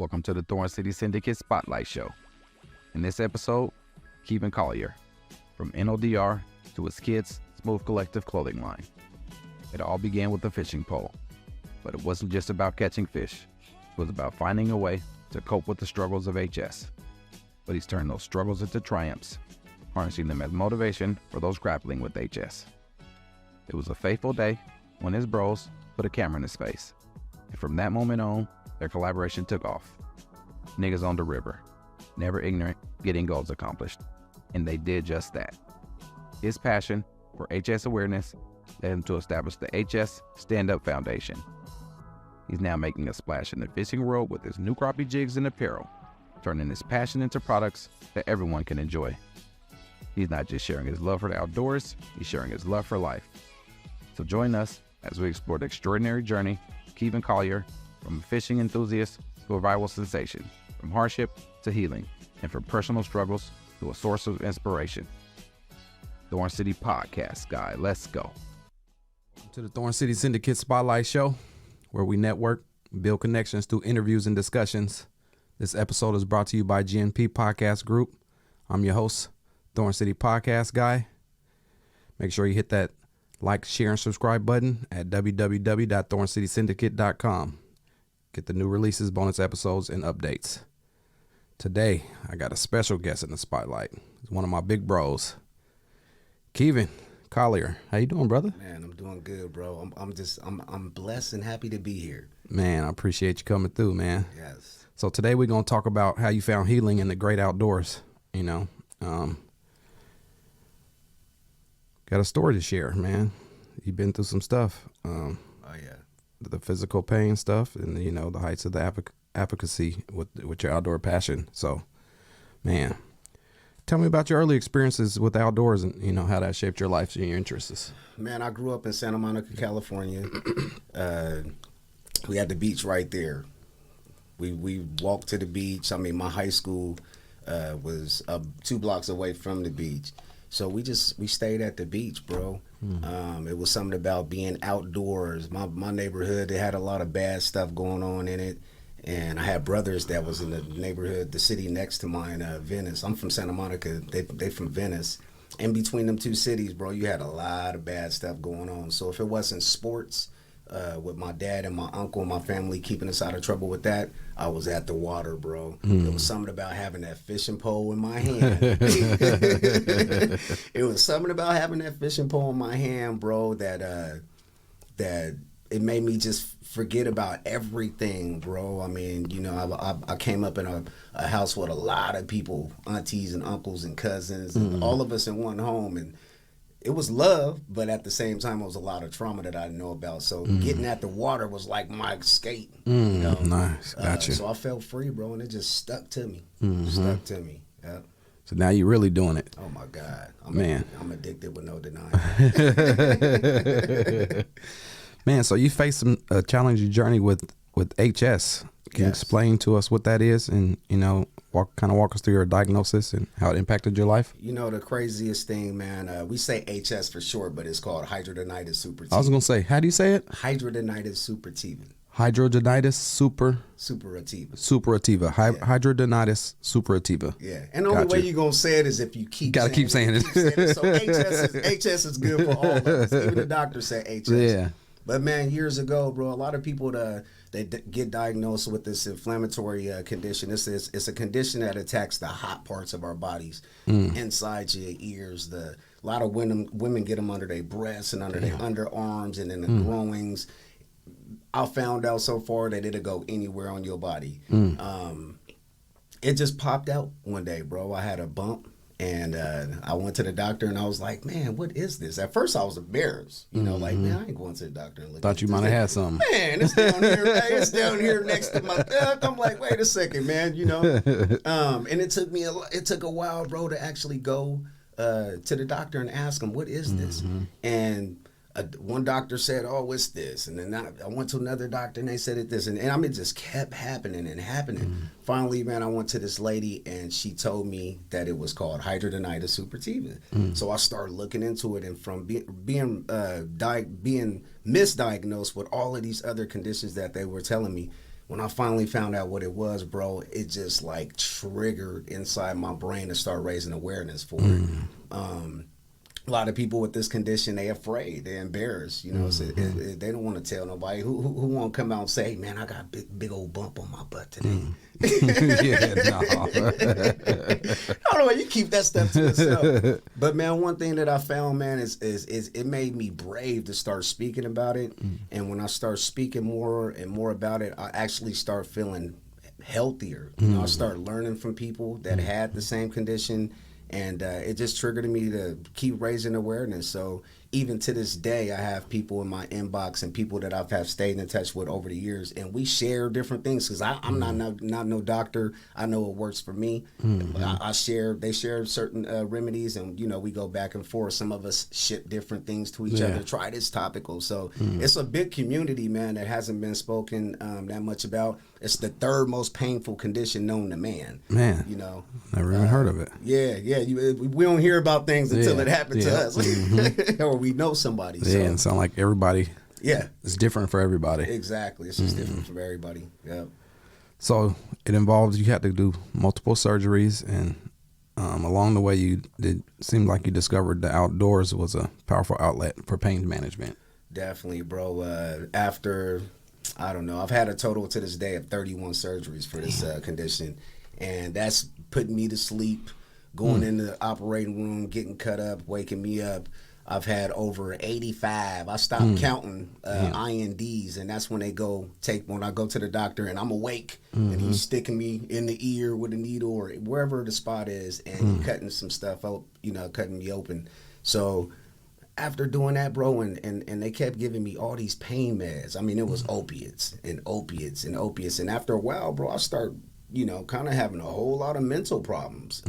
Welcome to the Thorn City Syndicate Spotlight Show. In this episode, Keevin Collier, from NODR to his kids' Smooth Collective clothing line. It all began with a fishing pole, but it wasn't just about catching fish. It was about finding a way to cope with the struggles of HS. But he's turned those struggles into triumphs, harnessing them as motivation for those grappling with HS. It was a fateful day when his bros put a camera in his face. And from that moment on, their collaboration took off. Niggas on the river, never ignorant, getting goals accomplished. And they did just that. His passion for HS awareness led him to establish the HS Stand Up Foundation. He's now making a splash in the fishing world with his new crappie jigs and apparel, turning his passion into products that everyone can enjoy. He's not just sharing his love for the outdoors, he's sharing his love for life. So join us as we explore the extraordinary journey of Keevin Collier, from a fishing enthusiast to a viral sensation, from hardship to healing, and from personal struggles to a source of inspiration. Thorn City Podcast, guy, let's go. Welcome to the Thorn City Syndicate Spotlight Show, where we network, build connections through interviews and discussions. This episode is brought to you by GNP Podcast Group. I'm your host, Thorn City Podcast Guy. Make sure you hit that like, share, and subscribe button at www.thorncitysyndicate.com. Get the new releases, bonus episodes, and updates. Today, I got a special guest in the spotlight. It's one of my big bros, Keevin Collier. How you doing, brother? Man, I'm doing good, bro. I'm blessed and happy to be here. Man, I appreciate you coming through, man. Yes. So today we're going to talk about how you found healing in the great outdoors. Got a story to share, man. You've been through some stuff. Oh yeah. The physical pain stuff, and the heights of the advocacy with your outdoor passion. So, man, tell me about your early experiences with outdoors and how that shaped your life and your interests. Man, I grew up in Santa Monica, California. We had the beach right there. We walked to the beach. I mean, my high school was 2 blocks away from the beach. So we stayed at the beach, bro. It was something about being outdoors. My neighborhood, they had a lot of bad stuff going on in it. And I had brothers that was in the neighborhood, the city next to mine, Venice. I'm from Santa Monica. They from Venice. In between them two cities, bro, you had a lot of bad stuff going on. So if it wasn't sports, with my dad and my uncle and my family keeping us out of trouble with that, I was at the water, bro. There was something about having that fishing pole in my hand. It was something about having that fishing pole in my hand, bro, that it made me just forget about everything, bro. I mean, I came up in a house with a lot of people, aunties and uncles and cousins, and all of us in one home, and it was love, but at the same time, it was a lot of trauma that I didn't know about. So getting at the water was like my escape. Nice, gotcha. So I felt free, bro, and it just stuck to me. Stuck to me. Yeah. So now you're really doing it. Oh my God, I'm addicted with no denying. Man, so you faced a challenging journey with HS. Can you explain to us what that is, and walk us through your diagnosis and how it impacted your life? The craziest thing, man, we say HS for short, but it's called Hidradenitis Suppurativa. I was going to say, how do you say it? Hidradenitis Suppurativa. Hidradenitis Suppurativa. Hidradenitis Suppurativa. Yeah. And the only way you're going to say it is if you keep saying it. So HS is good for all of us. Even the doctors say HS. Yeah. But man, years ago, bro, a lot of people they get diagnosed with this inflammatory condition. It's a condition that attacks the hot parts of our bodies, inside your ears. A lot of women get them under their breasts and under their underarms and in the groinings. I found out so far that it'll go anywhere on your body. It just popped out one day, bro. I had a bump. And I went to the doctor and I was like, man, what is this? At first I was embarrassed, like, man, I ain't going to the doctor and look. Thought you might have had something. Man, it's down here. It's down here next to my duck. I'm like, wait a second, man, And it took a while, bro, to actually go to the doctor and ask him, what is this? And one doctor said, oh, it's this. And then I went to another doctor and they said it this. And I mean, it just kept happening and happening. Finally, man, I went to this lady and she told me that it was called Hidradenitis Suppurativa. So I started looking into it, and from being misdiagnosed with all of these other conditions that they were telling me, when I finally found out what it was, bro, it just like triggered inside my brain to start raising awareness for it. A lot of people with this condition, they afraid, they're embarrassed, you know. So they don't want to tell nobody. Who want to come out and say, hey, man, I got a big old bump on my butt today. Yeah, no. I don't know, you keep that stuff to yourself. But man, one thing that I found, man, is it made me brave to start speaking about it. And when I start speaking more and more about it, I actually start feeling healthier. You know, I start learning from people that had the same condition. And it just triggered me to keep raising awareness. So even to this day, I have people in my inbox and people that I've have stayed in touch with over the years, and we share different things because I'm not no doctor. I know what works for me. They share certain remedies, and you know, we go back and forth. Some of us ship different things to each other. Try this topical. So it's a big community, man, that hasn't been spoken that much about. It's the third most painful condition known to man. Man, you know, never even heard of it. Yeah. We don't hear about things until it happened to us, or we know somebody. So. Yeah, and sound like everybody. Yeah, it's different for everybody. Exactly, it's just different for everybody. Yeah. So it involves you had to do multiple surgeries, and along the way, it seemed like you discovered the outdoors was a powerful outlet for pain management. Definitely, bro. After, I don't know, I've had a total to this day of 31 surgeries for this condition, and that's putting me to sleep, going in the operating room, getting cut up, waking me up. I've had over 85. I stopped counting INDs, and that's when I go to the doctor and I'm awake, and he's sticking me in the ear with a needle or wherever the spot is, and cutting some stuff out, you know, cutting me open. So after doing that, bro, and they kept giving me all these pain meds. I mean, it was opiates and opiates and opiates. And after a while, bro, I start, you know, kind of having a whole lot of mental problems.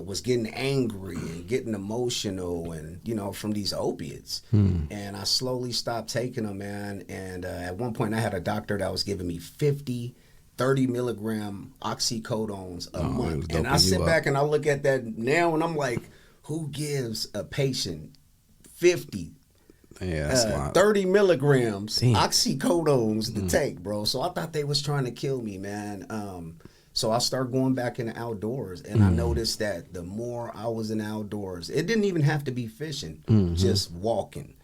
Was getting angry and getting emotional, and you know, from these opiates. And I slowly stopped taking them, man. And at one point I had a doctor that was giving me 30 milligram oxycodones a month. And I sit back and I look at that now and I'm like, who gives a patient 50 30 milligrams oxycodones to take, bro? So I thought they was trying to kill me, man. So I started going back in the outdoors, and I noticed that the more I was in the outdoors, it didn't even have to be fishing, just walking,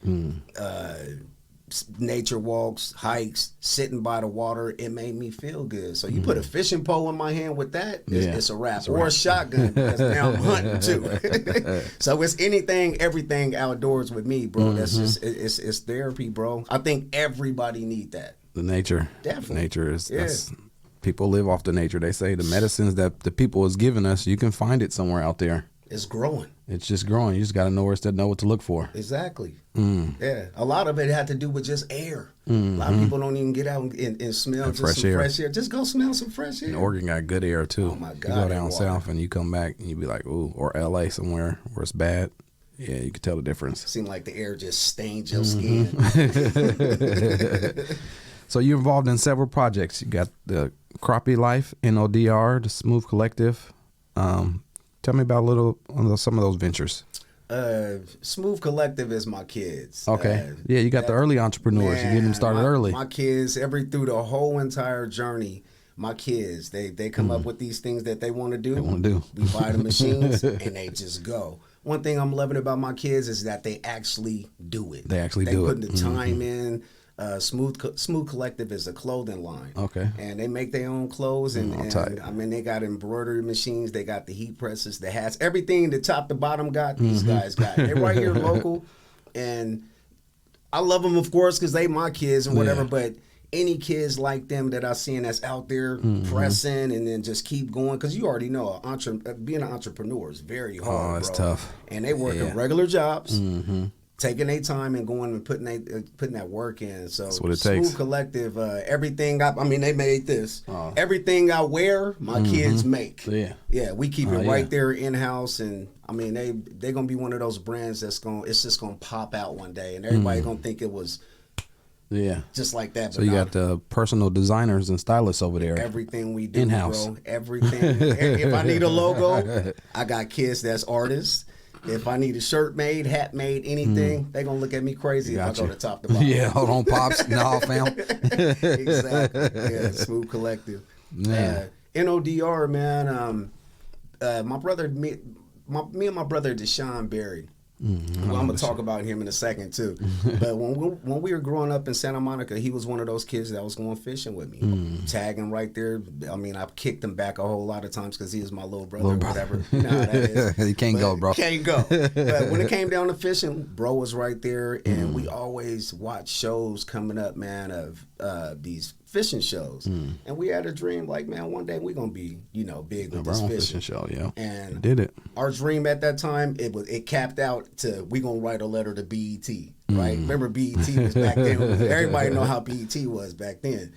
nature walks, hikes, sitting by the water. It made me feel good. So you put a fishing pole in my hand with that, it's a wrap. Or a shotgun, because now I'm hunting too. So it's anything, everything outdoors with me, bro. That's just, it's therapy, bro. I think everybody need that. The nature. Definitely. Nature is, that's, people live off the nature. They say the medicines that the people is giving us, you can find it somewhere out there. It's growing. It's just growing. You just got to know know what to look for. Exactly. Yeah. A lot of it had to do with just air. A lot of people don't even get out and smell just fresh some air. Fresh air. Just go smell some fresh air. And Oregon got good air too. Oh my God. You go down south and you come back and you be like, ooh, or LA somewhere where it's bad. Yeah, you can tell the difference. Seems like the air just stains your skin. So you're involved in several projects. You got the Crappie Life, NODR, the Smooth Collective. Tell me about some of those ventures. Smooth Collective is my kids. Okay. Yeah, you got the early entrepreneurs. Man, You get them started early. My kids, through the whole entire journey, my kids, they come up with these things that they want to do. We buy the machines and they just go. One thing I'm loving about my kids is that they actually do it. They put the time in. Smooth Collective is a clothing line. Okay. And they make their own clothes, and I mean, they got embroidery machines, they got the heat presses, the hats, everything the top to bottom got, these guys got. They're right here local, and I love them, of course, because they my kids and whatever, but any kids like them that I seen that's out there pressing and then just keep going, because you already know being an entrepreneur is very hard. Oh, it's tough. And they work at regular jobs. Taking their time and going and putting that work in. So that's what it Smooth takes. Collective, everything they made this. Everything I wear, my kids make. Yeah, we keep it right there in house, and I mean they're gonna be one of those brands it's just gonna pop out one day, and everybody gonna think it was just like that. So you got the personal designers and stylists over there. Everything we do in-house. bro. Everything. If I need a logo, I got kids that's artists. If I need a shirt made, hat made, anything, they gonna look at me crazy if I go to top to bottom. Yeah, hold on, pops. No, fam. Exactly. Yeah, Smooth Collective. NODR, man. My brother, me and my brother Deshaun Berry. Well, I'm gonna talk about him in a second too. But when we were growing up in Santa Monica, he was one of those kids that was going fishing with me, tagging right there. I mean, I kicked him back a whole lot of times because he was my little brother or whatever. You know how that is. He can't go, bro. Can't go. But when it came down to fishing, bro was right there, and we always watched shows coming up, man, of these fishing shows. And we had a dream like, man, one day we're gonna be, big with this fishing show. Yeah, and we did it. Our dream at that time, it capped out to we gonna write a letter to BET, right? Remember BET was back then. Everybody know how BET was back then.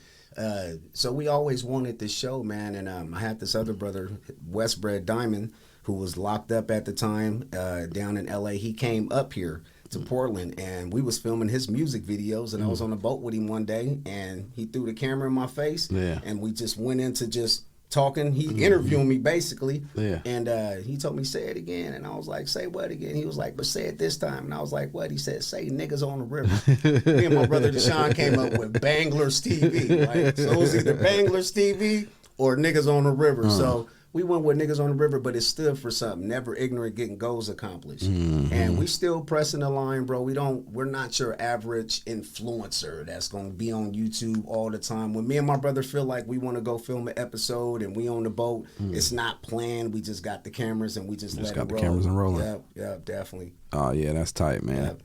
So we always wanted this show, man. And I had this other brother, Westbred Diamond, who was locked up at the time down in LA. He came up here to Portland, and we was filming his music videos, and I was on a boat with him one day, and he threw the camera in my face, and we just went into just talking. He interviewed me basically, and he told me, say it again, and I was like, say what again? He was like, but say it this time, and I was like, what? He said, say niggas on the river. Me and my brother Deshaun came up with Bangler's TV, right? So it was either Bangler's TV or niggas on the river. So we went with niggas on the river, but it stood for something. Never ignorant, getting goals accomplished. And we still pressing the line, bro. We're not your average influencer that's gonna be on YouTube all the time. When me and my brother feel like we want to go film an episode and we on the boat, it's not planned. We just got the cameras and we just let it roll. Got the cameras and rolling. Yeah, definitely. Oh yeah, that's tight, man. Yep.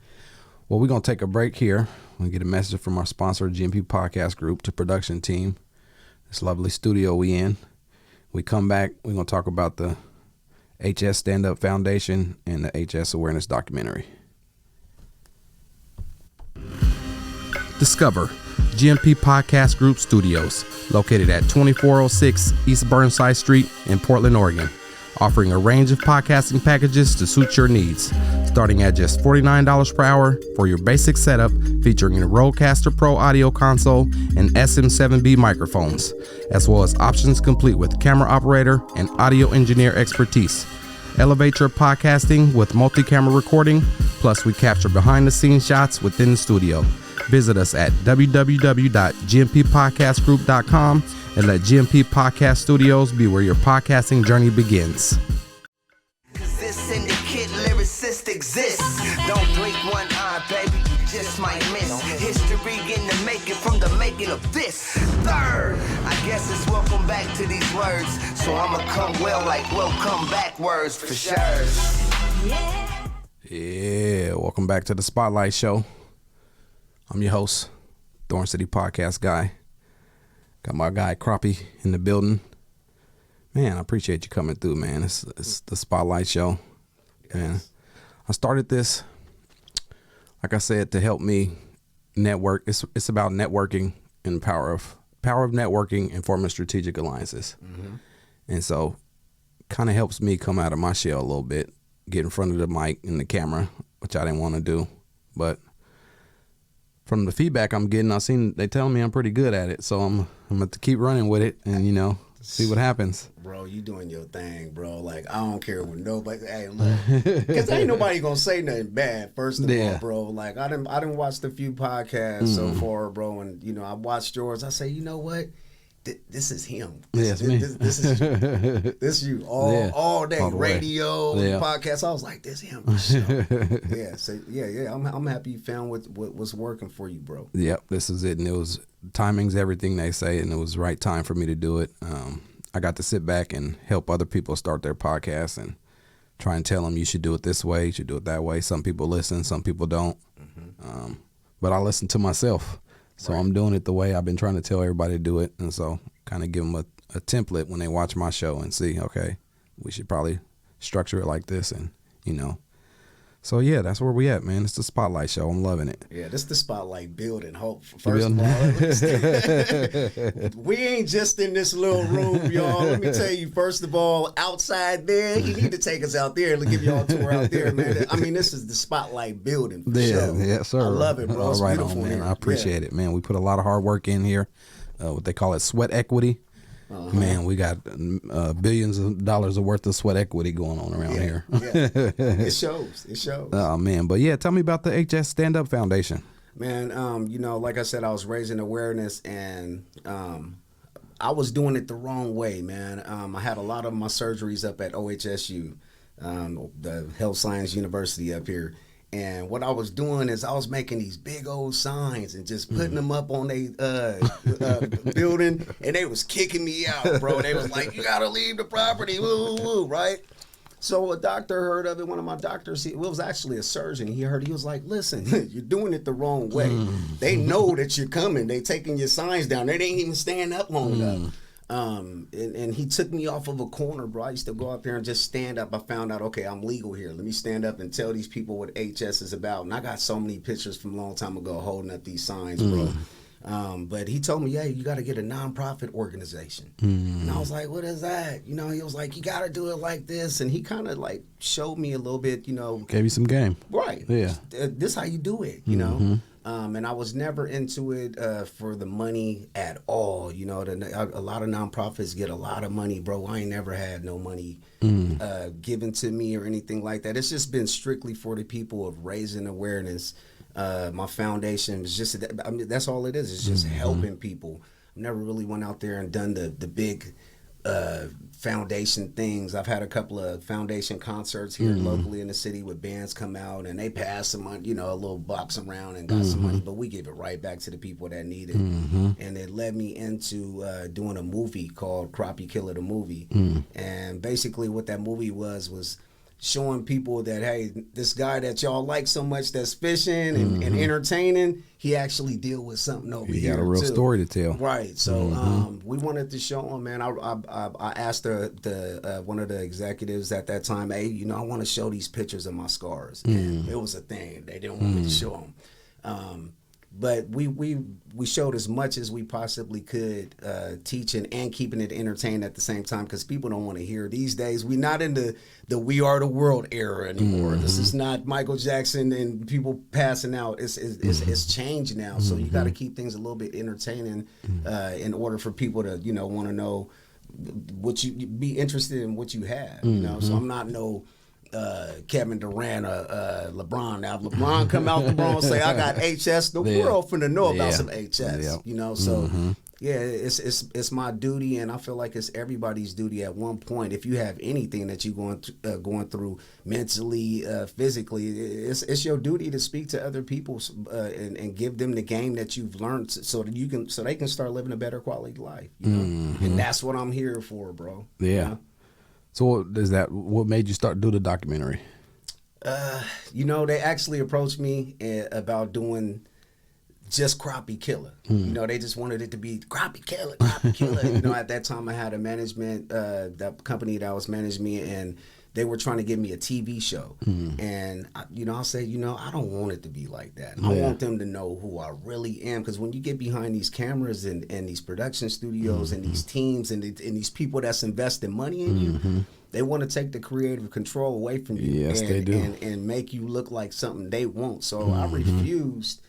Well, we're gonna take a break here. We get a message from our sponsor, GMP Podcast Group, to production team. This lovely studio we in. We come back, we're going to talk about the HS Stand Up Foundation and the HS Awareness documentary. Discover GMP Podcast Group Studios, located at 2406 East Burnside Street in Portland, Oregon, offering a range of podcasting packages to suit your needs, starting at just $49 per hour for your basic setup, featuring a Rodecaster Pro audio console and SM7B microphones, as well as options complete with camera operator and audio engineer expertise. Elevate your podcasting with multi-camera recording, plus we capture behind-the-scenes shots within the studio. Visit us at www.gmpodcastgroup.com and let GMP Podcast Studios be where your podcasting journey begins. This syndicate lyricist exists. Don't blink one eye, baby, you just might miss. History in the making from the making of this. Third, I guess it's welcome back to these words. So I'ma come well like welcome back words for sure. Yeah, welcome back to the Spotlight Show. I'm your host, Thorn City Podcast Guy. Got my guy Crappie in the building. Man, I appreciate you coming through, man. It's the Spotlight Show. Man, I started this, like I said, to help me network. It's about networking and power of networking and forming strategic alliances. And so kind of helps me come out of my shell a little bit, get in front of the mic and the camera, which I didn't want to do. But from the feedback I'm getting, they tell me I'm pretty good at it. So I'm going to keep running with it and, see what happens. Bro, you doing your thing, bro. Like, I don't care what nobody, hey, look, because ain't nobody gonna say nothing bad, first of all, bro. Like, I done watched a few podcasts so far, bro, and, I watched yours. I say, you know what? This is him. This is you. This is you all day. All radio, podcast. I was like, this is him for sure. I'm happy you found what's working for you, bro. Yep, this is it. And it was, timing's everything, they say, and it was the right time for me to do it. I got to sit back and help other people start their podcasts and try and tell them you should do it this way, you should do it that way. Some people listen, some people don't. But I listen to myself. So I'm doing it the way I've been trying to tell everybody to do it. And so kind of give them a template when they watch my show and see, okay, we should probably structure it like this. And, so yeah, that's where we at, man. It's the Spotlight Show. I'm loving it. Yeah, this is the Spotlight building. Hope first of all, we ain't just in this little room, y'all. Let me tell you, first of all, outside there, you need to take us out there and give y'all a tour out there, man. I mean, this is the Spotlight building. For sure. Yeah, sir. I love it, bro. It's right beautiful, on, man. I appreciate it, man. We put a lot of hard work in here. What they call it, sweat equity. Man, we got billions of dollars worth of sweat equity going on around here. Yeah. It shows. Oh man, but yeah, tell me about the HS Stand Up Foundation. Man, like I said, I was raising awareness, and I was doing it the wrong way, man. I had a lot of my surgeries up at OHSU, the Health Science University up here. And what I was doing is I was making these big old signs and just putting them up on a building, and they was kicking me out, bro. They was like, you got to leave the property, woo, woo, woo, right? So a doctor heard of it. One of my doctors, it was actually a surgeon. He heard it. He was like, listen, you're doing it the wrong way. They know that you're coming. They taking your signs down. They ain't even staying up long enough. And he took me off of a corner, bro. I used to go out there and just stand up. I found out, okay, I'm legal here. Let me stand up and tell these people what HS is about. And I got so many pictures from a long time ago holding up these signs, bro. But he told me, hey, you got to get a nonprofit organization. And I was like, what is that? He was like, you got to do it like this. And he kind of like showed me a little bit, Gave you some game. Right. Yeah. This how you do it, know. And I was never into it for the money at all. A lot of nonprofits get a lot of money, bro. I ain't never had no money given to me or anything like that. It's just been strictly for the people of raising awareness. My foundation is just, that's all it is. It's just helping people. I never really went out there and done the big foundation things. I've had a couple of foundation concerts here locally in the city with bands come out and they pass some money, a little box around and got some money, but we give it right back to the people that need it. And it led me into doing a movie called Crappie Killer the Movie. And basically what that movie was showing people that, hey, this guy that y'all like so much that's fishing and entertaining, he actually deal with something over here. He got a real story to tell. Right. So we wanted to show him, man. I asked the one of the executives at that time, hey, I want to show these pictures of my scars. And it was a thing. They didn't want me to show them. But we showed as much as we possibly could, teaching and keeping it entertained at the same time, because people don't want to hear these days. We're not in the We Are the World era anymore. This is not Michael Jackson and people passing out. It's changed now. So you got to keep things a little bit entertaining in order for people to want to know what you be interested in what you have. So I'm not no Kevin Durant or LeBron. Now if LeBron come out the Bronx and say I got HS, the world finna know about some HS. So yeah, it's my duty, and I feel like it's everybody's duty at one point. If you have anything that you going through mentally, physically, it's your duty to speak to other people and give them the game that you've learned, so that they can start living a better quality life. And that's what I'm here for, bro. Yeah. So what made you start do the documentary? They actually approached me about doing just Crappie Killer. They just wanted it to be Crappie Killer, Crappie Killer. At that time I had a management, that company that was managing me, and they were trying to give me a TV show. And, I said, I don't want it to be like that. I want them to know who I really am. Because when you get behind these cameras and these production studios and these teams and these people that's investing money in you, they want to take the creative control away from you. Yes, they do. And make you look like something they want. So I refused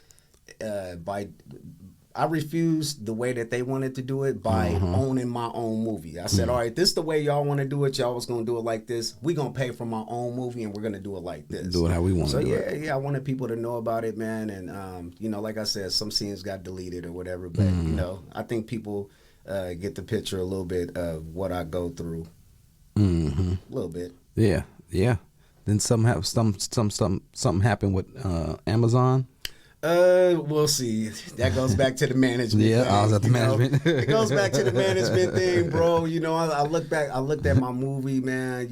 I refused the way that they wanted to do it by owning my own movie. I said, all right, this is the way y'all want to do it. Y'all was going to do it like this. We're going to pay for my own movie, and we're going to do it like this. Do it how we want to do it. So, yeah, I wanted people to know about it, man. And, like I said, some scenes got deleted or whatever. But, I think people get the picture a little bit of what I go through. A little bit. Yeah, yeah. Then something happened with Amazon. We'll see. That goes back to the management. Yeah, thing, I was at the management. It goes back to the management thing, bro. I look back. I looked at my movie, man.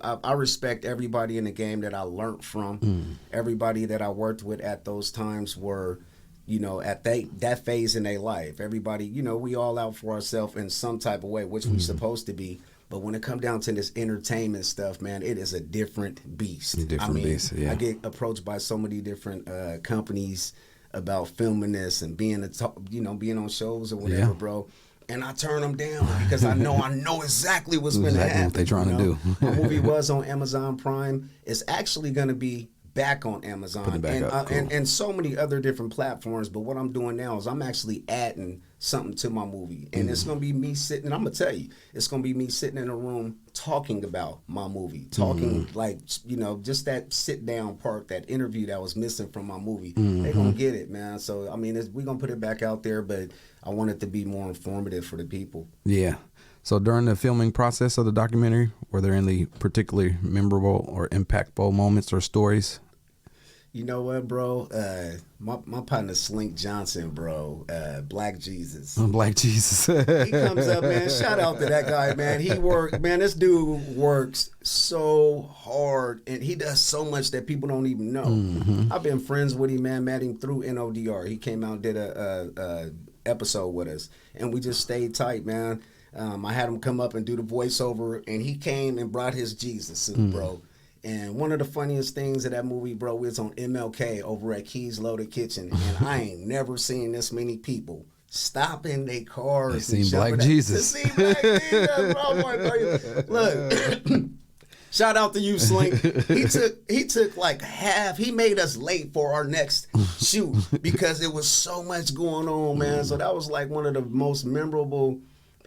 I respect everybody in the game that I learned from. Everybody that I worked with at those times were, at that phase in their life. Everybody, we all out for ourselves in some type of way, which we supposed to be. But when it comes down to this entertainment stuff, man, it is a different beast. Beast, yeah. I get approached by so many different companies about filming this and being on shows or whatever, bro. And I turn them down because I know exactly what's going to happen. What they're trying to do. My movie was on Amazon Prime. It's actually going to be back on Amazon Put it back up, cool. and so many other different platforms. But what I'm doing now is I'm actually adding something to my movie, and it's gonna be me sitting. And I'm gonna tell you, it's gonna be me sitting in a room talking about my movie, talking like just that sit down part, that interview that was missing from my movie. They gonna get it, man. So I mean, we're gonna put it back out there, but I want it to be more informative for the people. Yeah. So during the filming process of the documentary, were there any particularly memorable or impactful moments or stories? You know what, bro? My partner Slink Johnson, bro, Black Jesus. Black Jesus. He comes up, man. Shout out to that guy, man. This dude works so hard, and he does so much that people don't even know. I've been friends with him, man. Met him through NODR. He came out and did a episode with us, and we just stayed tight, man. I had him come up and do the voiceover, and he came and brought his Jesus suit, bro. And one of the funniest things of that movie, bro, was on MLK over at Keys Loaded Kitchen, and I ain't never seen this many people stopping their cars. They seen Black Jesus. They seen Black Jesus, bro. Look, shout out to you, Slink. He took like half. He made us late for our next shoot because it was so much going on, man. So that was like one of the most memorable.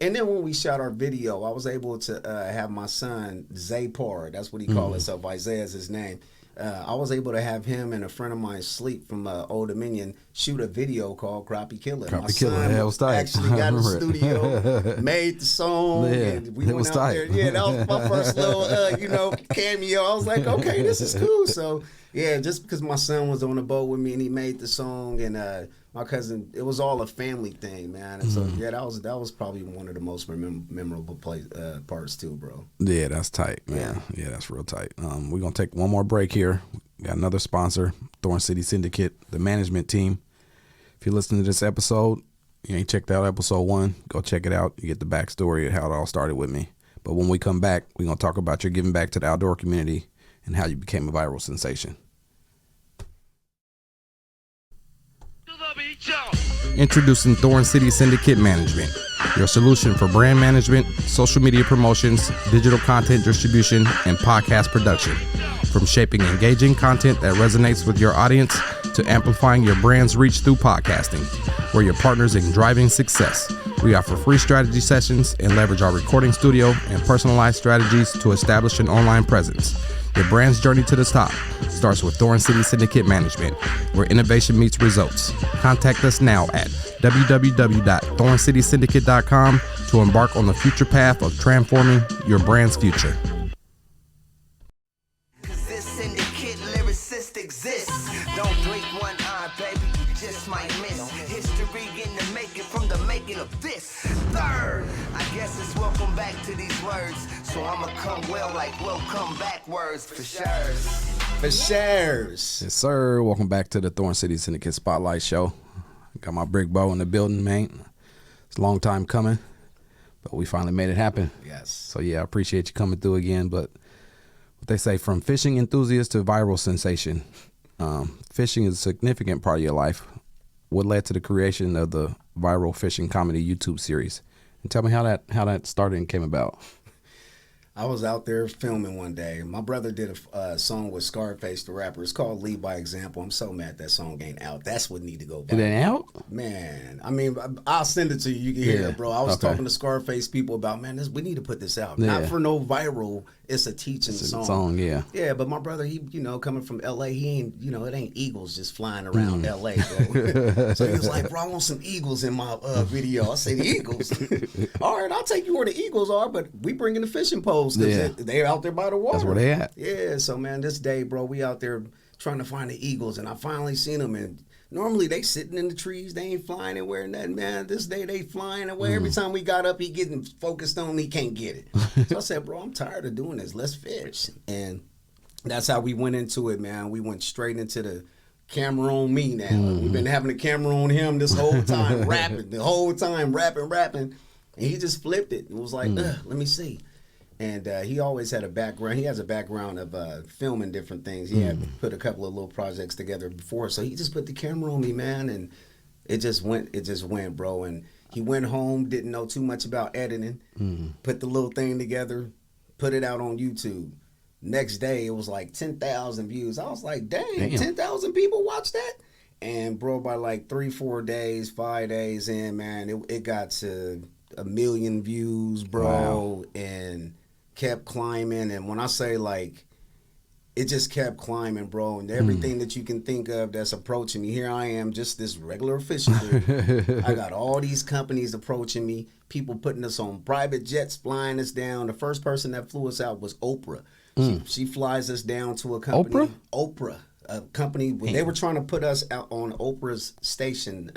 And then when we shot our video, I was able to have my son, Zaypar, that's what he called himself, Isaiah's his name. I was able to have him and a friend of mine, Sleep from Old Dominion, shoot a video called Crappie Killer. Crappie Killer, that was tight. Actually got in the studio, made the song, and we went out there. Yeah, that was my first little, cameo. I was like, okay, this is cool. So, yeah, just because my son was on the boat with me and he made the song, and my cousin, it was all a family thing, man. And so, yeah, that was probably one of the most memorable parts too, bro. Yeah, that's tight, man. Yeah, that's real tight. We're going to take one more break here. We got another sponsor, Thorn City Syndicate, the management team. If you listen to this episode, you ain't checked out episode 1, go check it out. You get the backstory of how it all started with me. But when we come back, we're going to talk about your giving back to the outdoor community and how you became a viral sensation. Introducing Thorn City Syndicate Management, your solution for brand management, social media promotions, digital content distribution, and podcast production. From shaping engaging content that resonates with your audience to amplifying your brand's reach through podcasting, we're your partners in driving success. We offer free strategy sessions and leverage our recording studio and personalized strategies to establish an online presence. Your brand's journey to the top starts with Thorn City Syndicate Management, where innovation meets results. Contact us now at www.thorncitysyndicate.com to embark on the future path of transforming your brand's future. This syndicate lyricist exists. Don't blink one eye, baby, you just might miss. History in the making from the making of this. Third, I guess it's welcome back to these words. So I'ma come well like welcome back words for shares. For shares. Yes, sir. Welcome back to the Thorn City Syndicate Spotlight Show. Got my brick bow in the building, man. It's a long time coming, but we finally made it happen. Yes. So, yeah, I appreciate you coming through again. But what they say, from fishing enthusiast to viral sensation, fishing is a significant part of your life. What led to the creation of the viral fishing comedy YouTube series? And tell me how that started and came about. I was out there filming one day. My brother did a song with Scarface, the rapper. It's called Lead by Example. I'm so mad that song ain't out. That's what need to go back. It ain't out? Man, I mean, I'll send it to you. You can hear it, bro. I was talking to Scarface people about, man, we need to put this out. Yeah. Not for no viral. It's a teaching song. Yeah. Yeah, but my brother, he, coming from L.A., he ain't, it ain't eagles just flying around L.A., bro. So he was like, bro, I want some eagles in my video. I said, eagles? All right, I'll take you where the eagles are, but we bringing the fishing poles because they're out there by the water. That's where they at. Yeah, so, man, this day, bro, we out there trying to find the eagles, and I finally seen them, and normally they sitting in the trees, they ain't flying and wearing that, man. This day they flying away. Every time we got up, he getting focused on, he can't get it. So I said, bro, I'm tired of doing this. Let's fish. And that's how we went into it, man. We went straight into the camera on me now. We've been having the camera on him this whole time, rapping, rapping. And he just flipped it. It was like, let me see. And he always had a background. He has a background of filming different things. He had put a couple of little projects together before. So he just put the camera on me, man, and it just went, bro. And he went home, didn't know too much about editing, put the little thing together, put it out on YouTube. Next day, it was like 10,000 views. I was like, dang. 10,000 people watch that? And bro, by like 3-4 days, 5 days in, man, it got to 1 million views, bro, and kept climbing. And when I say like, it just kept climbing, bro, and everything that you can think of that's approaching me. Here I am, just this regular fishing dude. I got all these companies approaching me, people putting us on private jets, flying us down. The first person that flew us out was Oprah. She flies us down to a company. Oprah. A company, they were trying to put us out on Oprah's station,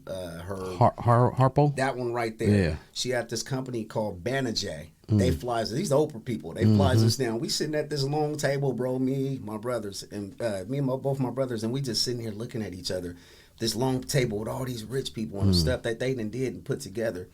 Harpo? That one right there. Yeah. She had this company called Banajay. They flies, these Oprah people, they flies us down. We sitting at this long table, bro, me, my brothers, and both my brothers, and we just sitting here looking at each other. This long table with all these rich people and the stuff that they done did and put together.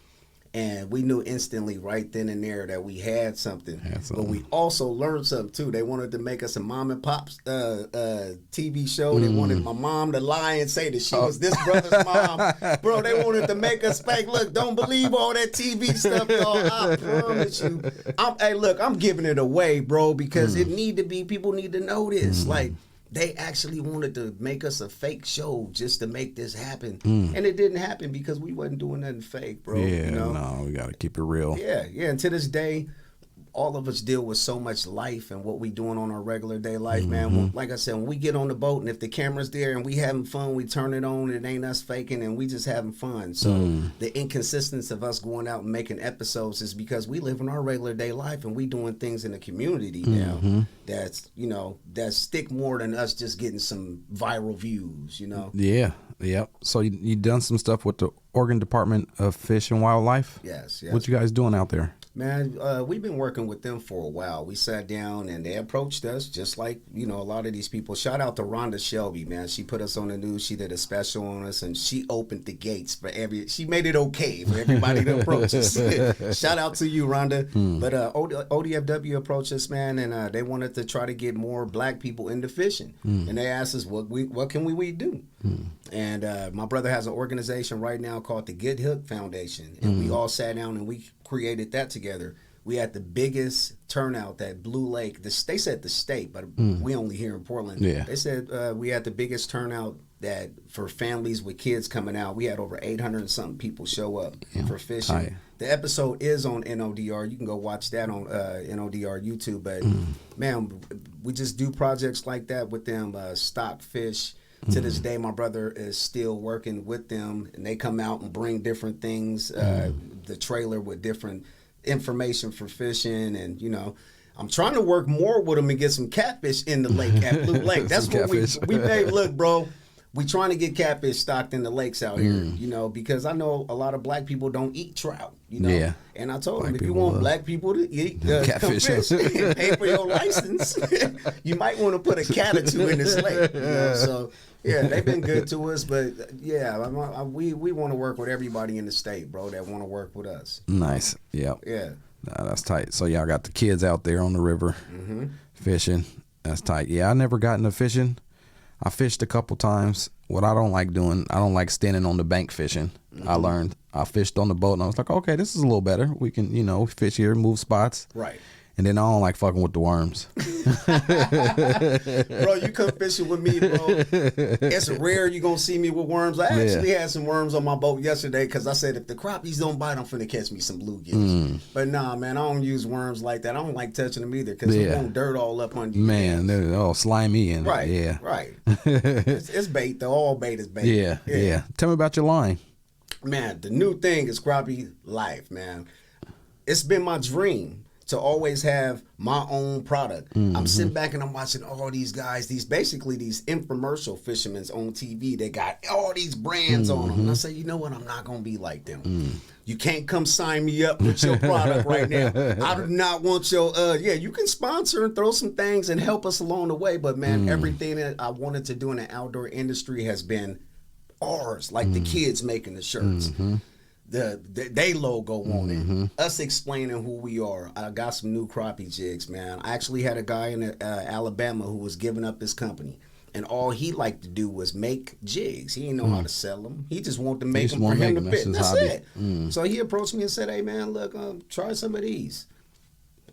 And we knew instantly right then and there that we had something. But we also learned something too. They wanted to make us a mom and pop's TV show. They wanted my mom to lie and say that she was this brother's mom. Bro, they wanted to make us fake. Look, don't believe all that TV stuff, y'all. I promise you. Hey, look, I'm giving it away, bro, because it need to be, people need to know this. Like, they actually wanted to make us a fake show just to make this happen. And it didn't happen because we wasn't doing nothing fake, bro. Yeah, you know? no, we got to keep it real. Yeah. And to this day, all of us deal with so much life and what we doing on our regular day life, man. Like I said, when we get on the boat and if the camera's there and we having fun, we turn it on, it ain't us faking and we just having fun. So the inconsistency of us going out and making episodes is because we live in our regular day life and we doing things in the community now that's, you know, that stick more than us just getting some viral views, you know? Yeah. Yep. So you done some stuff with the Oregon Department of Fish and Wildlife? Yes. What you guys doing out there? Man, we've been working with them for a while. We sat down and they approached us just like, you know, a lot of these people. Shout out to Rhonda Shelby, man. She put us on the news. She did a special on us and she opened the gates for she made it okay for everybody to approach us. Shout out to you, Rhonda. But ODFW approached us, man, and they wanted to try to get more black people into fishing. And they asked us, what can we do? And my brother has an organization right now called the Good Hook Foundation. And we all sat down and we created that together. We had the biggest turnout that Blue Lake, they said the state, but we only here in Portland. Yeah. They said we had the biggest turnout that for families with kids coming out. We had over 800 and something people show up for fishing. The episode is on NODR. You can go watch that on NODR YouTube. But man, we just do projects like that with them, stock fish. To this day, my brother is still working with them, and they come out and bring different things, the trailer with different information for fishing, and, you know, I'm trying to work more with them and get some catfish in the lake at Blue Lake. That's what we made. Look, bro, we trying to get catfish stocked in the lakes out here, you know, because I know a lot of black people don't eat trout, you know. Yeah. And I told them, if you want black people to eat catfish and pay for your license, you might want to put a cat or two in this lake, you know. So, yeah, they've been good to us, but yeah, we want to work with everybody in the state, bro, that want to work with us. Nice. Yep. Yeah. Nah, that's tight. So y'all got the kids out there on the river fishing. That's tight. Yeah, I never got into fishing. I fished a couple times. What I don't like doing, I don't like standing on the bank fishing. I learned. I fished on the boat, and I was like, okay, this is a little better. We can, you know, fish here, move spots. Right. And then I don't like fucking with the worms. Bro, you come fishing with me, bro. It's rare you gonna see me with worms. I actually had some worms on my boat yesterday because I said if the crappies don't bite, I'm finna catch me some bluegills. But nah, man, I don't use worms like that. I don't like touching them either because it won't dirt all up under you. Man, they're all slimy and right. It's bait though. All bait is bait. Yeah. Tell me about your line. Man, the new thing is Crappie Life, man. It's been my dream to always have my own product. I'm sitting back and I'm watching all these guys, these infomercial fishermen on TV. They got all these brands on them. And I say, you know what? I'm not going to be like them. You can't come sign me up with your product right now. I do not want your, you can sponsor and throw some things and help us along the way. But man, everything that I wanted to do in the outdoor industry has been ours, like the kids making the shirts. They logo on it. Us explaining who we are. I got some new crappie jigs, man. I actually had a guy in Alabama who was giving up his company. And all he liked to do was make jigs. He didn't know how to sell them. He just wanted to make them for him to fit. That's it. So he approached me and said, hey, man, look, try some of these.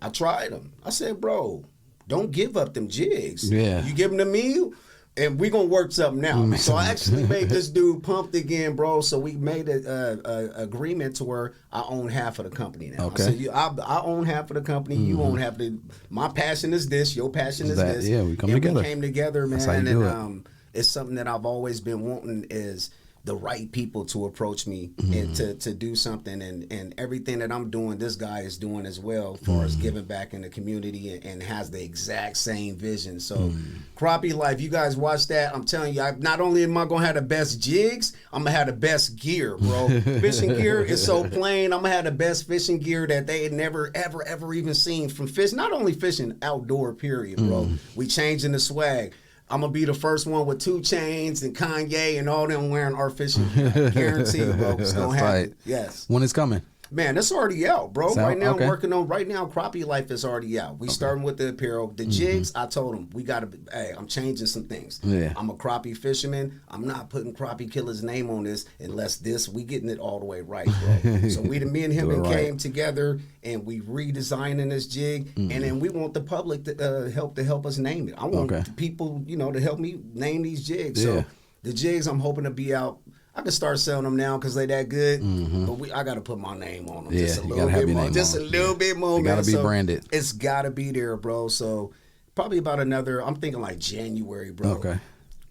I tried them. I said, bro, don't give up them jigs. Yeah. You give them to me, and we gonna work something out. So I actually made this dude pumped again, bro. So we made a agreement to where I own half of the company now. Okay. So I own half of the company. You own half of the. My passion is this. Your passion is That, this. yeah, we come and together. We came together, man. That's how you do and it's something that I've always been wanting is the right people to approach me and to do something, and everything that I'm doing, this guy is doing as well, as far as giving back in the community, and has the exact same vision. So Crappie Life, you guys watch that. I'm telling you, not only am I gonna have the best jigs, I'm gonna have the best gear, bro. Fishing gear is so plain. I'm gonna have the best fishing gear that they had never ever even seen from fish. Not only fishing, outdoor period, bro. We changing the swag. I'm gonna be the first one with 2 Chainz and Kanye and all them wearing our fishing gear. Guarantee, bro. It's gonna happen. Right. Yes. When it's coming? Man, that's already out, bro. So, right now, okay. I'm working on. Right now, Crappie Life is already out. We starting with the apparel, the jigs. I told them we gotta. Hey, I'm changing some things. Yeah. I'm a crappie fisherman. I'm not putting Crappie Killer's name on this unless we getting it all the way right, bro. So me and him came together and we redesigning this jig, and then we want the public to help us name it. I want people, to help me name these jigs. Yeah. So the jigs, I'm hoping to be out. I can start selling them now because they that good, but I got to put my name on them. Yeah, just a you little gotta have bit your more. name Just on a them. little bit more, It man. gotta be branded. It's got to be there, bro. So probably about another, I'm thinking like January, bro. Okay.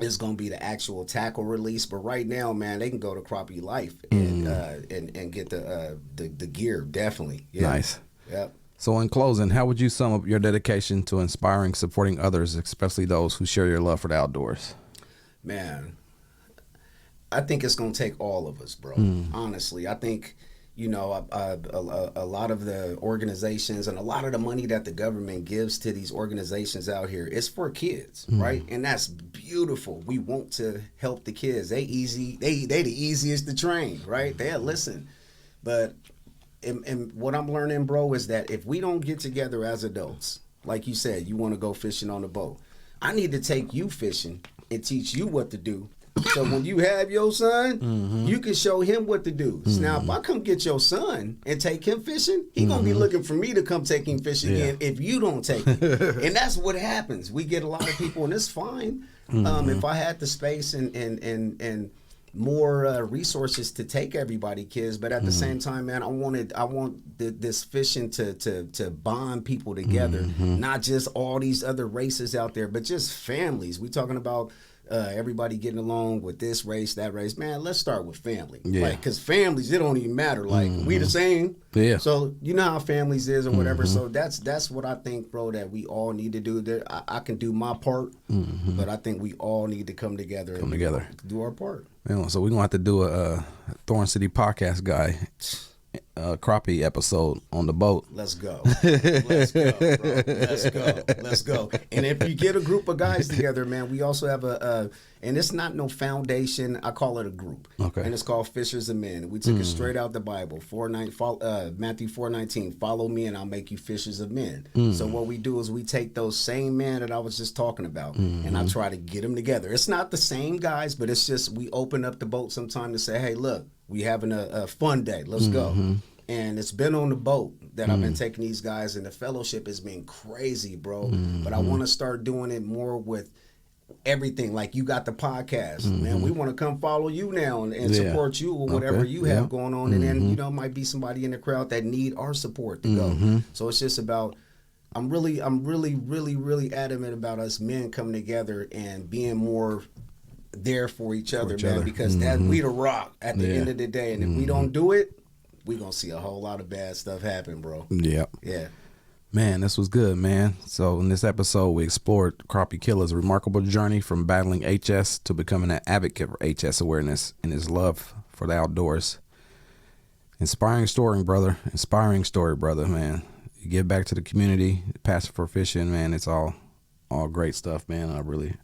It's going to be the actual tackle release. But right now, man, they can go to Crappie Life and get the gear, definitely. Yeah. Nice. Yep. So in closing, how would you sum up your dedication to inspiring, supporting others, especially those who share your love for the outdoors? Man, I think it's going to take all of us, bro. Honestly, I think, a lot of the organizations and a lot of the money that the government gives to these organizations out here is for kids, right? And that's beautiful. We want to help the kids. They the easiest to train, right? They'll listen. But and what I'm learning, bro, is that if we don't get together as adults, like you said, you want to go fishing on the boat, I need to take you fishing and teach you what to do. So when you have your son, you can show him what to do. Now, if I come get your son and take him fishing, he gonna be looking for me to come take him fishing again if you don't take him. And that's what happens. We get a lot of people, and it's fine. If I had the space and more resources to take everybody kids, but at the same time, man, I want this fishing to bond people together, not just all these other races out there, but just families. We talking about everybody getting along with this race, that race. Man, let's start with family. Yeah. Like, because families, it don't even matter. Like, we the same. Yeah. So, you know how families is or whatever. So that's what I think, bro, that we all need to do. I can do my part, but I think we all need to come together and do our part. Yeah, so we're going to have to do a Thorn City podcast guy crappie episode on the boat. Let's go. Let's go, bro. Let's go. And if you get a group of guys together, man, we also have and it's not no foundation. I call it a group. Okay. And it's called Fishers of Men. We took it straight out the Bible. Matthew 4:19. Follow me and I'll make you fishers of men. So what we do is we take those same men that I was just talking about and I try to get them together. It's not the same guys, but it's just we open up the boat sometime to say, hey, look, we having a fun day. Let's go. And it's been on the boat that I've been taking these guys, and the fellowship has been crazy, bro. But I want to start doing it more with everything. Like, you got the podcast, man. We want to come follow you now and support you or whatever you have going on. And then, might be somebody in the crowd that need our support to go. So it's just about, I'm really adamant about us men coming together and being more there for each other, man, because that we the rock at the end of the day. And if we don't do it, we gonna see a whole lot of bad stuff happen, bro. Yeah. Man, this was good, man. So in this episode, we explored Crappie Killer's remarkable journey from battling HS to becoming an advocate for HS awareness and his love for the outdoors. Inspiring story, brother, man. You give back to the community, passion for fishing, man. It's all great stuff, man. I really,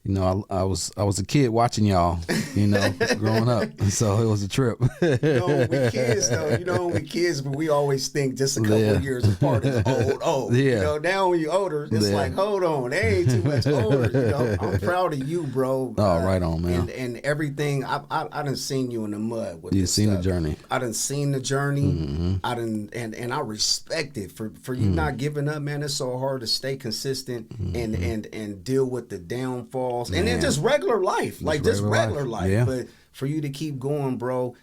You know, I was a kid watching y'all, you know, growing up. So it was a trip. We kids though. We kids, but we always think just a couple of years apart is old. Yeah. Now when you're older, it's like, hold on, they ain't too much older. I'm proud of you, bro. Oh, right on, man. And everything. I done seen you in the mud with You've this seen stuff. the journey. I done seen the journey. Mm-hmm. I done and I respect it for you not giving up, man. It's so hard to stay consistent and deal with the downfalls and then just regular life, just regular life. Yeah. But for you to keep going, bro,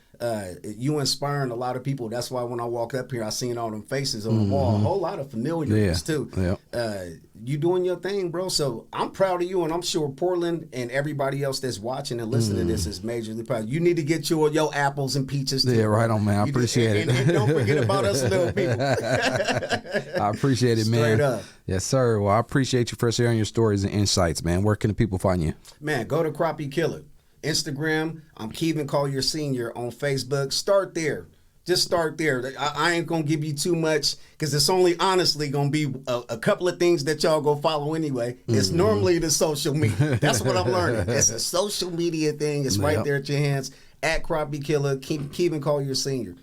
you inspiring a lot of people. That's why when I walk up here, I seen all them faces on the wall, a whole lot of familiars too. Yeah. You doing your thing, bro. So I'm proud of you, and I'm sure Portland and everybody else that's watching and listening to this is majorly proud. You need to get your apples and peaches too. Yeah, right on, man. I appreciate it. And don't forget about us little people. I appreciate it, man. Straight up. Yes, sir. Well, I appreciate you for sharing your stories and insights, man. Where can the people find you? Man, go to Crappie Killer. Instagram, I'm Keevin Collier Sr. On Facebook. Start there. Just start there. I ain't going to give you too much because it's only honestly going to be a couple of things that y'all go follow anyway. It's normally the social media. That's what I'm learning. It's a social media thing. It's right there at your hands. At Crappie Killer, Keevin Collier Sr.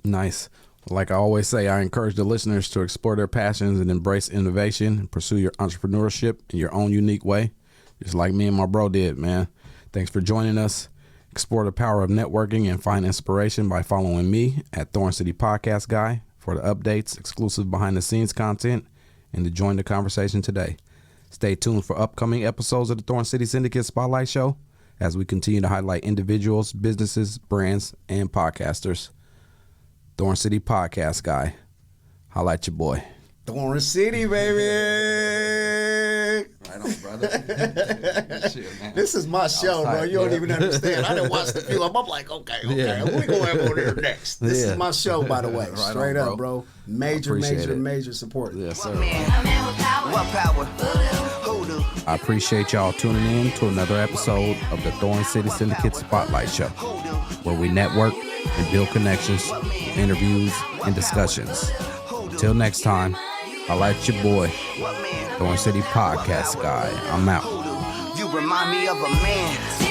Nice. Like I always say, I encourage the listeners to explore their passions and embrace innovation and pursue your entrepreneurship in your own unique way, just like me and my bro did, man. Thanks for joining us. Explore the power of networking and find inspiration by following me at Thorn City Podcast Guy for the updates, exclusive behind-the-scenes content, and to join the conversation today. Stay tuned for upcoming episodes of the Thorn City Syndicate Spotlight Show as we continue to highlight individuals, businesses, brands, and podcasters. Thorn City Podcast Guy. Holla at your boy. Thorn City, baby. Right on, brother. Shit, man. This is my show, bro. You don't even understand. I didn't watch the film. I'm like, okay. Yeah. We going to have on there next. This is my show, by the way. Right Straight on, up, bro. Major supporter. Yes, sir. What power? Hoodoo. I appreciate y'all tuning in to another episode of the Thorn City Syndicate Spotlight Show, where we network and build connections, interviews, and discussions. Till next time, I like your boy, Thorn City Podcast Guy. I'm out. You remind me of a man.